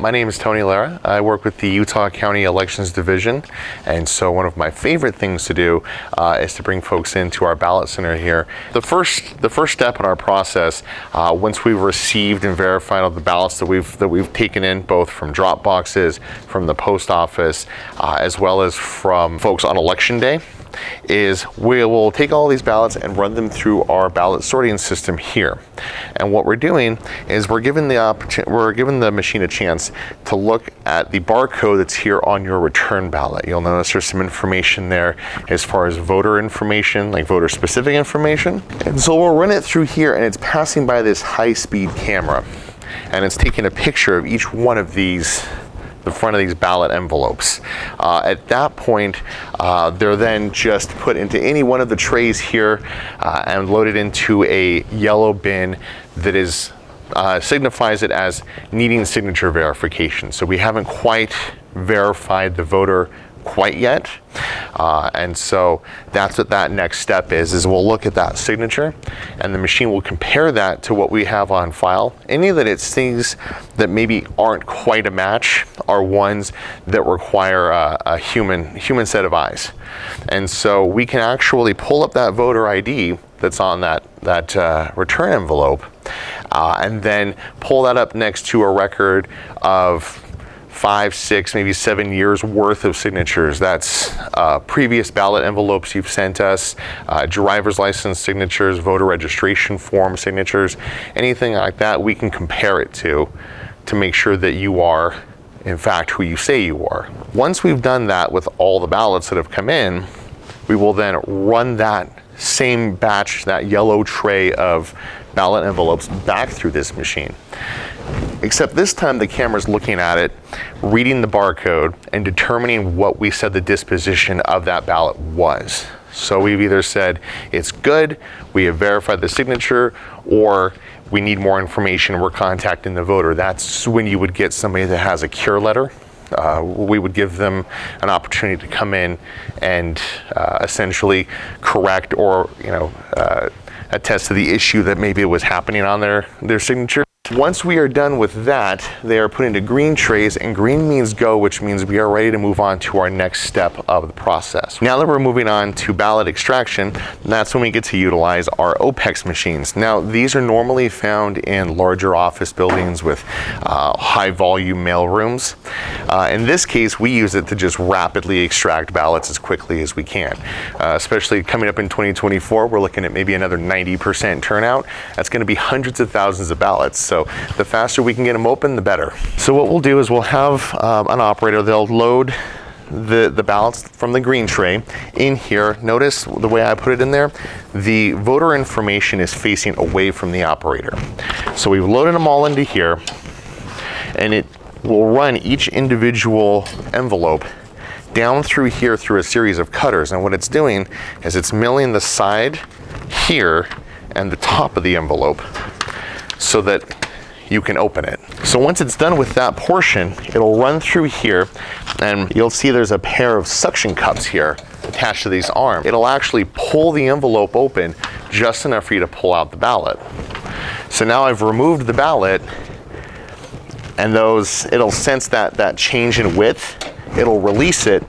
My name is Tony Lara. I work with the Utah County Elections Division, and so one of my favorite things to do is to bring folks into our ballot center here. The first step in our process, once we've received and verified all the ballots that we've taken in, both from drop boxes, from the post office, as well as from folks on election day, is we will take all these ballots and run them through our ballot sorting system here. And what we're doing is we're giving the machine a chance to look at the barcode that's here on your return ballot. You'll notice there's some information there as far as voter information, like voter specific information. And so we'll run it through here, and it's passing by this high-speed camera, and it's taking a picture of each one of these, the front of these ballot envelopes. At that point, they're then just put into any one of the trays here and loaded into a yellow bin that is signifies it as needing signature verification. So we haven't quite verified the voter quite yet, and so that's what that next step is we'll look at that signature, and the machine will compare that to what we have on file. Any that it sees that maybe aren't quite a match are ones that require a human set of eyes, and so we can actually pull up that voter ID that's on that return envelope, and then pull that up next to a record of 5, 6, maybe 7 years worth of signatures. That's previous ballot envelopes you've sent us, driver's license signatures, voter registration form signatures, anything like that we can compare it to make sure that you are in fact who you say you are. Once we've done that with all the ballots that have come in, we will then run that same batch, that yellow tray of ballot envelopes, back through this machine. Except this time the camera's looking at it, reading the barcode, and determining what we said the disposition of that ballot was. So we've either said it's good, we have verified the signature, or we need more information, we're contacting the voter. That's when you would get somebody that has a cure letter. We would give them an opportunity to come in and essentially correct or attest to the issue that maybe it was happening on their signature. Once we are done with that, they are put into green trays, and green means go, which means we are ready to move on to our next step of the process. Now that we're moving on to ballot extraction, that's when we get to utilize our OPEX machines. Now, these are normally found in larger office buildings with high volume mail rooms. In this case, we use it to just rapidly extract ballots as quickly as we can. Especially coming up in 2024, we're looking at maybe another 90% turnout. That's going to be hundreds of thousands of ballots. So the faster we can get them open, the better. So what we'll do is we'll have an operator, they'll load the ballots from the green tray in here. Notice the way I put it in there, the voter information is facing away from the operator. So we've loaded them all into here, and it will run each individual envelope down through here through a series of cutters. And what it's doing is it's milling the side here and the top of the envelope so that you can open it. So once it's done with that portion, it'll run through here, and you'll see there's a pair of suction cups here attached to these arms. It'll actually pull the envelope open just enough for you to pull out the ballot. So now I've removed the ballot, and it'll sense that change in width. It'll release it,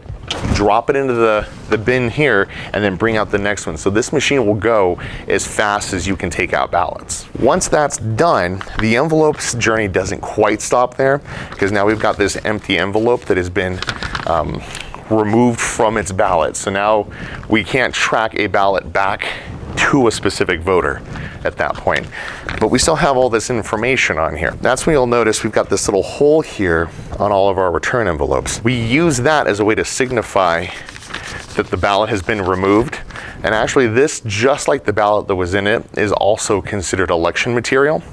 drop it into the bin here, and then bring out the next one. So this machine will go as fast as you can take out ballots. Once that's done, the envelope's journey doesn't quite stop there, because now we've got this empty envelope that has been removed from its ballot. So now we can't track a ballot back to a specific voter at that point. But we still have all this information on here. That's when you'll notice we've got this little hole here on all of our return envelopes. We use that as a way to signify that the ballot has been removed. And actually this, just like the ballot that was in it, is also considered election material,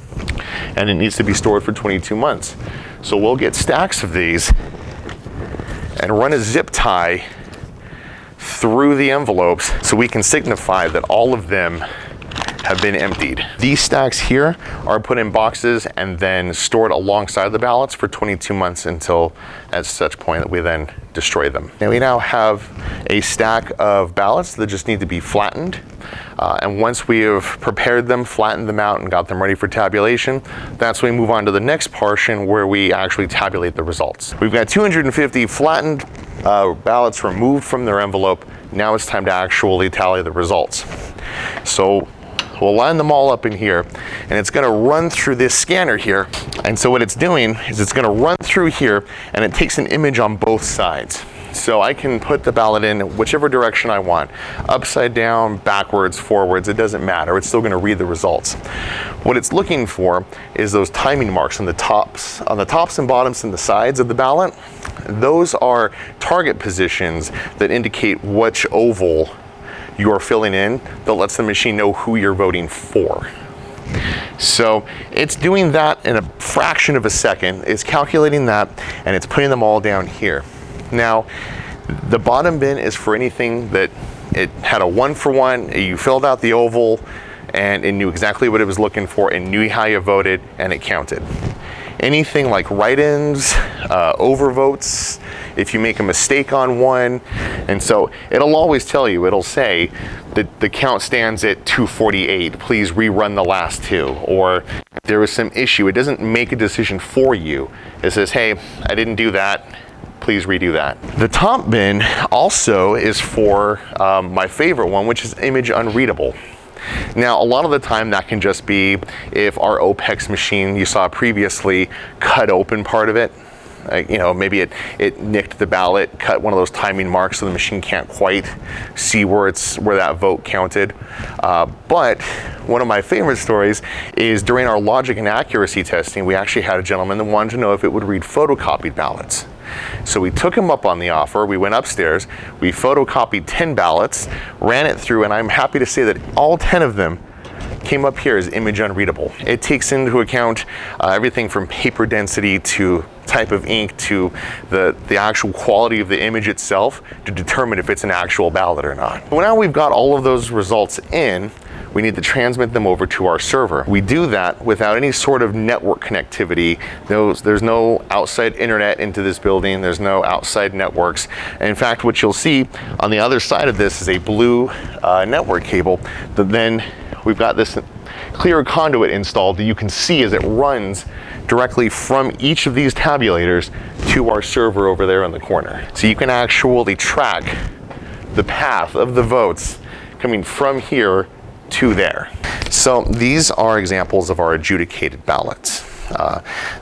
and it needs to be stored for 22 months. So we'll get stacks of these and run a zip tie through the envelopes so we can signify that all of them have been emptied. These stacks here are put in boxes and then stored alongside the ballots for 22 months until at such point that we then destroy them. And we now have a stack of ballots that just need to be flattened. And once we have prepared them, flattened them out, and got them ready for tabulation, that's when we move on to the next portion where we actually tabulate the results. We've got 250 flattened ballots removed from their envelope. Now it's time to actually tally the results. So we'll line them all up in here, and it's gonna run through this scanner here. And so what it's doing is it's gonna run through here, and it takes an image on both sides. So I can put the ballot in whichever direction I want. Upside down, backwards, forwards, it doesn't matter. It's still gonna read the results. What it's looking for is those timing marks on the tops and bottoms and the sides of the ballot. Those are target positions that indicate which oval you're filling in that lets the machine know who you're voting for. So it's doing that in a fraction of a second. It's calculating that, and it's putting them all down here. Now, the bottom bin is for anything that it had a 1-for-1, you filled out the oval, and it knew exactly what it was looking for, and knew how you voted, and it counted. Anything like write-ins, overvotes, if you make a mistake on one, and so it'll always tell you, it'll say that the count stands at 248, please rerun the last two, or if there was some issue, it doesn't make a decision for you. It says, hey, I didn't do that, please redo that. The top bin also is for my favorite one, which is image unreadable. Now, a lot of the time that can just be if our OPEX machine you saw previously cut open part of it. You know, maybe it nicked the ballot, cut one of those timing marks so the machine can't quite see where that vote counted. But one of my favorite stories is during our logic and accuracy testing, we actually had a gentleman that wanted to know if it would read photocopied ballots. So we took him up on the offer, we went upstairs, we photocopied 10 ballots, ran it through, and I'm happy to say that all 10 of them came up here as image unreadable. It takes into account everything from paper density to type of ink to the actual quality of the image itself to determine if it's an actual ballot or not. Well, now we've got all of those results in, we need to transmit them over to our server. We do that without any sort of network connectivity. There's no outside internet into this building. There's no outside networks. And in fact, what you'll see on the other side of this is a blue network cable that then we've got this clear conduit installed that you can see as it runs directly from each of these tabulators to our server over there in the corner. So you can actually track the path of the votes coming from here to there. So these are examples of our adjudicated ballots.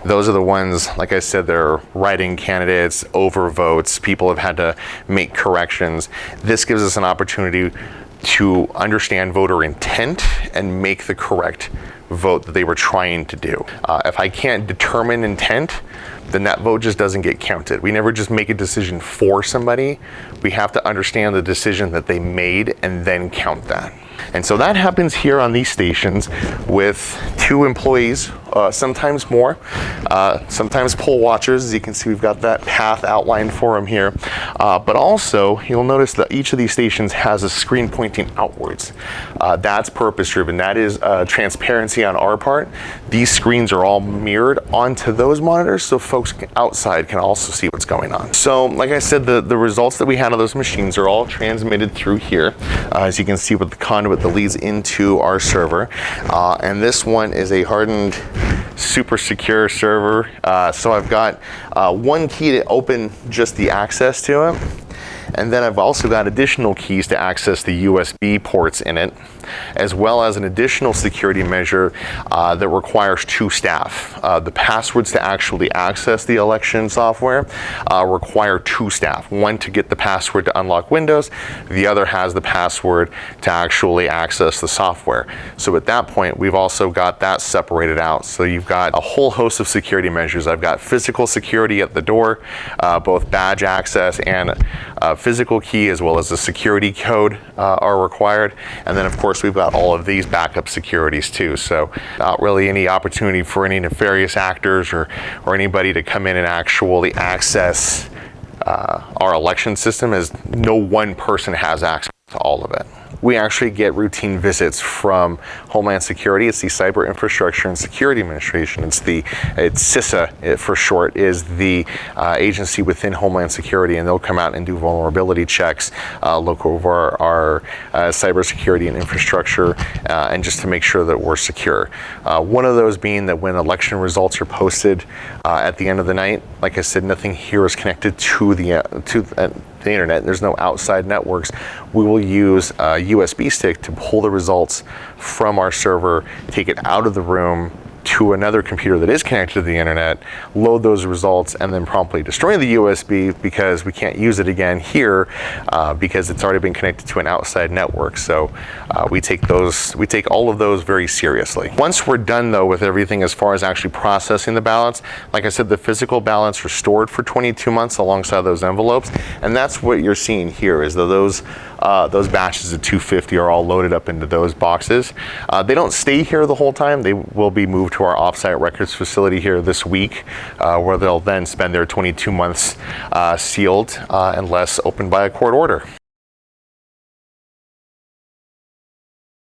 Those are the ones, like I said, they're write-in candidates, overvotes, people have had to make corrections. This gives us an opportunity to understand voter intent and make the correct vote that they were trying to do. If I can't determine intent, then that vote just doesn't get counted. We never just make a decision for somebody. We have to understand the decision that they made and then count that. And so that happens here on these stations with 2 employees, sometimes more, sometimes poll watchers. As you can see, we've got that path outlined for them here. But also, you'll notice that each of these stations has a screen pointing outwards. That's purpose-driven. That is transparency on our part. These screens are all mirrored onto those monitors so folks outside can also see what's going on. So, like I said, the results that we had of those machines are all transmitted through here. As you can see with the conduit that leads into our server. And this one is a hardened, super secure server. So I've got one key to open just the access to it. And then I've also got additional keys to access the USB ports in it, as well as an additional security measure that requires 2 staff. The passwords to actually access the election software require 2 staff. One to get the password to unlock Windows, the other has the password to actually access the software. So at that point, we've also got that separated out. So you've got a whole host of security measures. I've got physical security at the door, both badge access and physical key, as well as the security code are required. And then of course we've got all of these backup securities too. So not really any opportunity for any nefarious actors or anybody to come in and actually access our election system, as no one person has access to all of it. we actually get routine visits from Homeland Security. It's the Cyber Infrastructure and Security Administration. It's CISA for short, is the agency within Homeland Security, and they'll come out and do vulnerability checks, look over our cybersecurity and infrastructure, and just to make sure that we're secure. One of those being that when election results are posted at the end of the night, like I said, nothing here is connected to the internet. There's no outside networks. We will use a USB stick to pull the results from our server, take it out of the room to another computer that is connected to the internet, load those results, and then promptly destroy the USB because we can't use it again here because it's already been connected to an outside network. So we take all of those very seriously. Once we're done though with everything as far as actually processing the ballots, like I said, the physical ballots are stored for 22 months alongside those envelopes, and that's what you're seeing here is that those batches of 250 are all loaded up into those boxes. They don't stay here the whole time. They will be moved to our offsite records facility here this week, where they'll then spend their 22 months sealed unless opened by a court order.